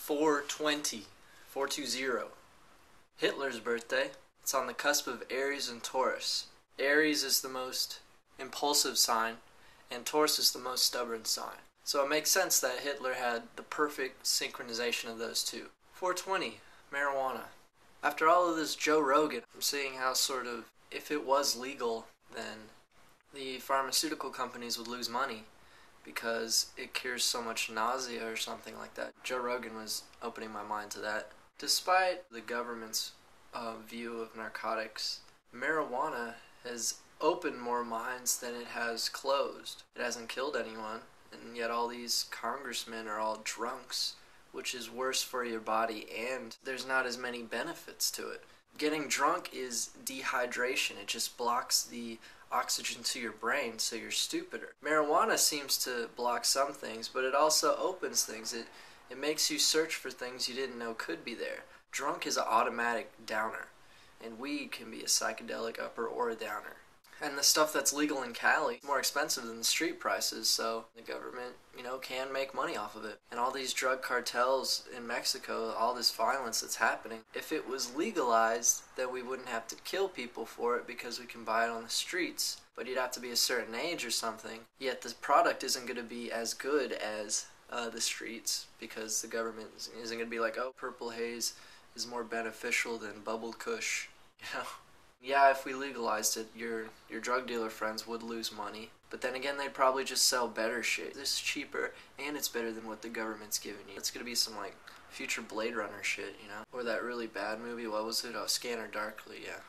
420. 420. Hitler's birthday. It's on the cusp of Aries and Taurus. Aries is the most impulsive sign, and Taurus is the most stubborn sign. So it makes sense that Hitler had the perfect synchronization of those two. 420. Marijuana. After all of this Joe Rogan, I'm seeing how sort of, if it was legal, then the pharmaceutical companies would lose money because it cures so much nausea or something like that. Joe Rogan was opening my mind to that. Despite the government's view of narcotics, marijuana has opened more minds than it has closed. It hasn't killed anyone, and yet all these congressmen are all drunks, which is worse for your body, and there's not as many benefits to it. Getting drunk is dehydration. It just blocks the oxygen to your brain, so you're stupider. Marijuana seems to block some things, but it also opens things. It makes you search for things you didn't know could be there. Drunk is an automatic downer, and weed can be a psychedelic upper or a downer. And the stuff that's legal in Cali is more expensive than the street prices, so the government, can make money off of it. And all these drug cartels in Mexico, all this violence that's happening, if it was legalized, then we wouldn't have to kill people for it because we can buy it on the streets. But you'd have to be a certain age or something, yet the product isn't going to be as good as the streets because the government isn't going to be like, oh, Purple Haze is more beneficial than Bubble Kush, Yeah, if we legalized it, your drug dealer friends would lose money. But then again, they'd probably just sell better shit. This is cheaper, and it's better than what the government's giving you. It's gonna be some, future Blade Runner shit, Or that really bad movie, what was it? Oh, Scanner Darkly, yeah.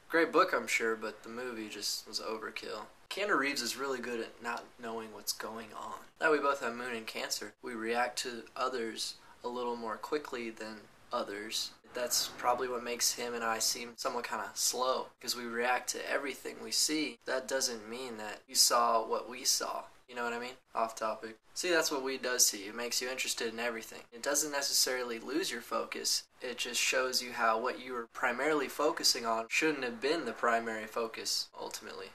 Great book, I'm sure, but the movie just was overkill. Keanu Reeves is really good at not knowing what's going on. Now we both have Moon and Cancer. We react to others a little more quickly than others. That's probably what makes him and I seem somewhat kind of slow, because we react to everything we see. That doesn't mean that you saw what we saw. You know what I mean? Off topic. See, that's what weed does to you. It makes you interested in everything. It doesn't necessarily lose your focus. It just shows you how what you were primarily focusing on shouldn't have been the primary focus, ultimately.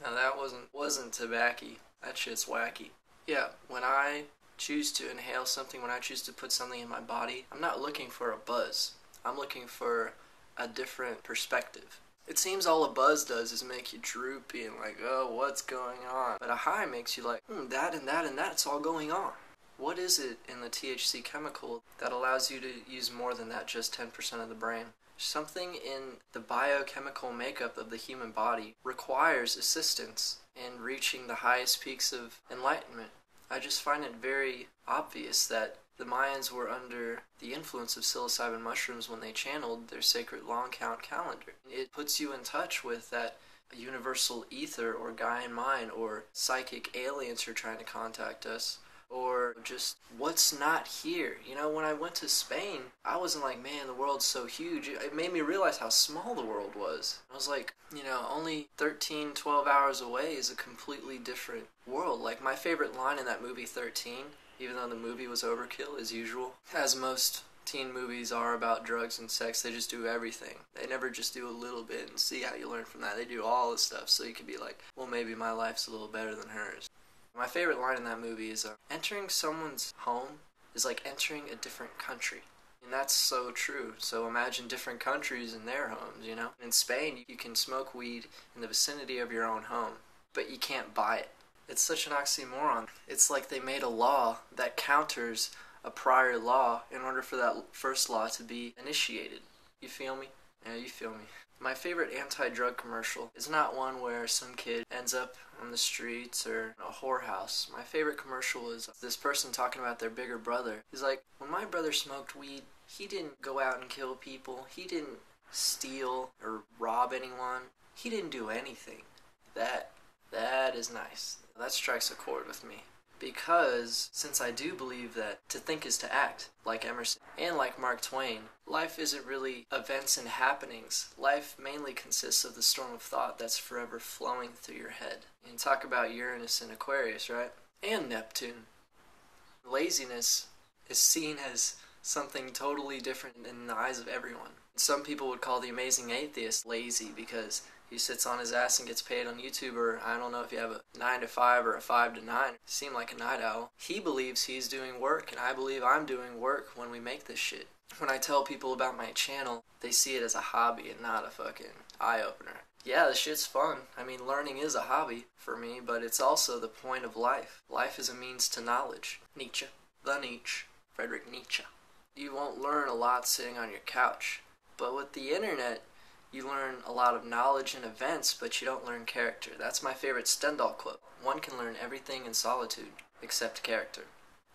Now that wasn't tobacco. That shit's wacky. Yeah, when I choose to inhale something, when I choose to put something in my body, I'm not looking for a buzz. I'm looking for a different perspective. It seems all a buzz does is make you droopy and like, oh, what's going on? But a high makes you like, that and that and that's all going on. What is it in the THC chemical that allows you to use more than that, just 10% of the brain? Something in the biochemical makeup of the human body requires assistance in reaching the highest peaks of enlightenment. I just find it very obvious that the Mayans were under the influence of psilocybin mushrooms when they channeled their sacred long count calendar. It puts you in touch with that universal ether or Gaian mind or psychic aliens who are trying to contact us, or just what's not here. When I went to Spain, I wasn't like, man, the world's so huge. It made me realize how small the world was. I was like, only 13, 12 hours away is a completely different world. Like, my favorite line in that movie, 13, even though the movie was overkill as usual, as most teen movies are about drugs and sex, they just do everything. They never just do a little bit and see how you learn from that. They do all the stuff, so you could be like, well, maybe my life's a little better than hers. My favorite line in that movie is, entering someone's home is like entering a different country. And that's so true. So imagine different countries in their homes, In Spain, you can smoke weed in the vicinity of your own home, but you can't buy it. It's such an oxymoron. It's like they made a law that counters a prior law in order for that first law to be initiated. You feel me? Yeah, you feel me. My favorite anti-drug commercial is not one where some kid ends up on the streets or in a whorehouse. My favorite commercial is this person talking about their bigger brother. He's like, when my brother smoked weed, he didn't go out and kill people. He didn't steal or rob anyone. He didn't do anything. That is nice. That strikes a chord with me. Because, since I do believe that to think is to act, like Emerson, and like Mark Twain, life isn't really events and happenings. Life mainly consists of the storm of thought that's forever flowing through your head. And talk about Uranus and Aquarius, right? And Neptune. Laziness is seen as something totally different in the eyes of everyone. Some people would call the amazing atheist lazy because He sits on his ass and gets paid on YouTube, or I don't know if you have a 9 to 5 or a 5 to 9. You seem like a night owl. He believes he's doing work, and I believe I'm doing work when we make this shit. When I tell people about my channel, they see it as a hobby and not a fucking eye-opener. Yeah, this shit's fun. I mean, learning is a hobby for me, but it's also the point of life. Life is a means to knowledge. Nietzsche. The Nietzsche. Friedrich Nietzsche. You won't learn a lot sitting on your couch. But with the internet, you learn a lot of knowledge and events, but you don't learn character. That's my favorite Stendhal quote. One can learn everything in solitude, except character.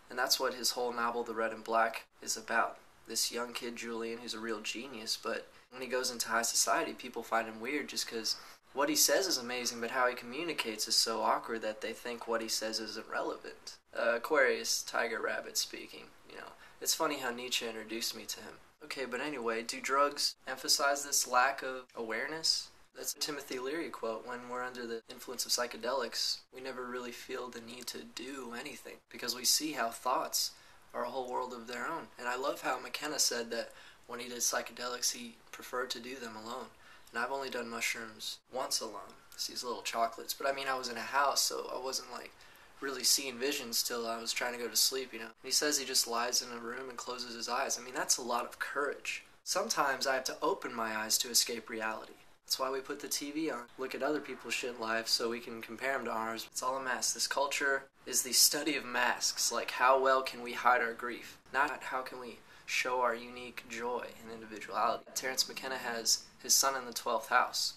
And that's what his whole novel, The Red and Black, is about. This young kid, Julian, who's a real genius, but when he goes into high society, people find him weird just because what he says is amazing, but how he communicates is so awkward that they think what he says isn't relevant. Aquarius, Tiger Rabbit speaking, It's funny how Nietzsche introduced me to him. Okay, but anyway, do drugs emphasize this lack of awareness? That's a Timothy Leary quote. When we're under the influence of psychedelics, we never really feel the need to do anything because we see how thoughts are a whole world of their own. And I love how McKenna said that when he did psychedelics, he preferred to do them alone. And I've only done mushrooms once alone. It's these little chocolates. But I mean, I was in a house, so I wasn't really seeing visions till I was trying to go to sleep, And he says he just lies in a room and closes his eyes. I mean, that's a lot of courage. Sometimes I have to open my eyes to escape reality. That's why we put the TV on. Look at other people's shit lives so we can compare them to ours. It's all a mask. This culture is the study of masks. Like, how well can we hide our grief? Not how can we show our unique joy and individuality. Terence McKenna has his son in the 12th house,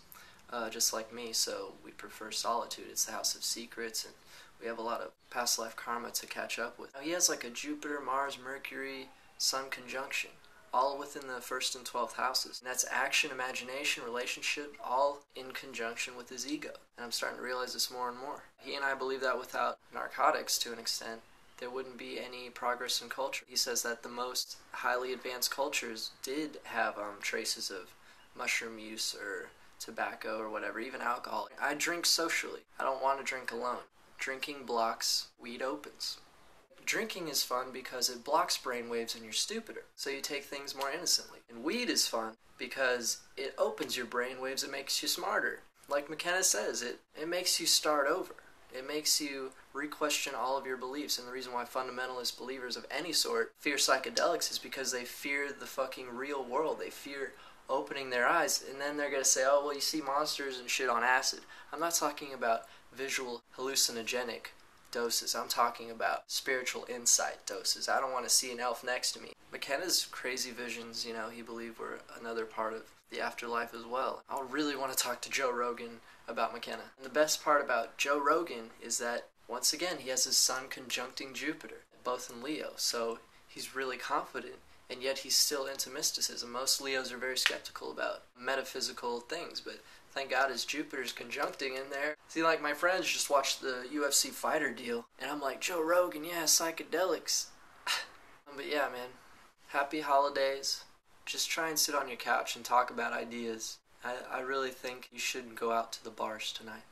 just like me, so we prefer solitude. It's the house of secrets, and we have a lot of past life karma to catch up with. Now, he has like a Jupiter, Mars, Mercury, Sun conjunction, all within the 1st and 12th houses. And that's action, imagination, relationship, all in conjunction with his ego. And I'm starting to realize this more and more. He and I believe that without narcotics, to an extent, there wouldn't be any progress in culture. He says that the most highly advanced cultures did have traces of mushroom use or tobacco or whatever, even alcohol. I drink socially. I don't want to drink alone. Drinking blocks, weed opens. Drinking is fun because it blocks brain waves and you're stupider, so you take things more innocently. And weed is fun because it opens your brain waves, it makes you smarter. Like McKenna says, it makes you start over. It makes you re-question all of your beliefs, and the reason why fundamentalist believers of any sort fear psychedelics is because they fear the fucking real world. They fear opening their eyes, and then they're going to say, oh, well, you see monsters and shit on acid. I'm not talking about visual hallucinogenic doses. I'm talking about spiritual insight doses. I don't want to see an elf next to me. McKenna's crazy visions, he believed were another part of the afterlife as well. I really want to talk to Joe Rogan about McKenna. And the best part about Joe Rogan is that, once again, he has his sun conjuncting Jupiter, both in Leo, so he's really confident, and yet he's still into mysticism. Most Leos are very skeptical about metaphysical things, but thank God his Jupiter's conjuncting in there. See, like, my friends just watched the UFC fighter deal, and I'm like, Joe Rogan, yeah, psychedelics. But yeah, man, happy holidays. Just try and sit on your couch and talk about ideas. I really think you shouldn't go out to the bars tonight.